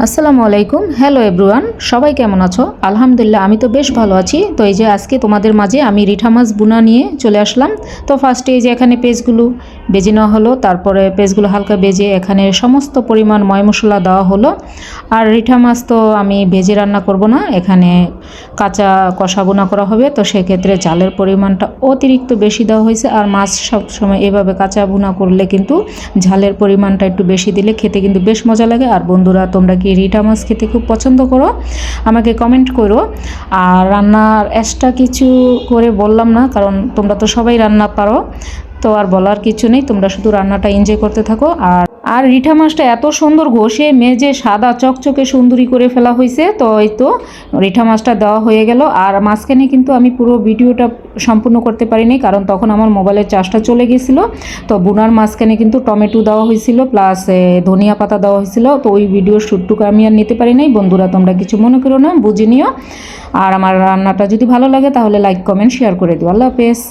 আসসালামু আলাইকুম। Hello everyone, সবাই কেমন আছো? আলহামদুলিল্লাহ আমি তো বেশ ভালো আছি। তো এই যে আজকে তোমাদের মাঝে আমি রিঠা মাছ বুনা নিয়ে চলে আসলাম। তো ফার্স্টে এই যে এখানে পেঁয়াজগুলো বেজে নেওয়া হলো, তারপরে পেঁয়াজগুলো হালকা বেজে এখানে সমস্ত পরিমাণ ময় মশলা দেওয়া হলো। আর রিঠা মাছ তো আমি ভেজে রান্না করব না, এখানে কাঁচা কষা বুনা করা হবে। তো সেক্ষেত্রে ঝালের পরিমাণটা অতিরিক্ত বেশি দেওয়া হয়েছে। আর মাছ সবসময় এভাবে কাঁচা বুনা করলে কিন্তু ঝালের পরিমাণটা একটু বেশি দিলে খেতে কিন্তু বেশ মজা লাগে। আর বন্ধুরা, তোমরা কি রিঠা মাছ খেতে খুব পছন্দ করো? আমাকে কমেন্ট করো। আর রান্নার এক্সট্রা কিছু করে বললাম না, কারণ তোমরা তো সবাই রান্না পারো, তো আর বলার কিছু নেই। তোমরা শুধু রান্নাটা এনজয় করতে থাকো। আর রিঠা মাছটা এত সুন্দর ঘষে মেজে সাদা চকচকে সুন্দরী করে ফেলা হয়েছে। তো এই তো রিঠা মাছটা দেওয়া হয়ে গেল। আর মাঝখানে কিন্তু আমি পুরো ভিডিওটা সম্পূর্ণ করতে পারিনি, কারণ তখন আমার মোবাইলের চার্জটা চলে গেছিল। তো বুনার মাঝখানে কিন্তু টমেটো দেওয়া হয়েছিল, প্লাস ধনিয়া পাতা দেওয়া হয়েছিল। তো ওই ভিডিওর শ্যুটটুকু আমি আর নিতে পারি নাই। বন্ধুরা, তোমরা কিছু মনে করো না, বুঝে নিও। আর আমার রান্নাটা যদি ভালো লাগে তাহলে লাইক কমেন্ট শেয়ার করে দিও। আল্লাহ হাফেজ।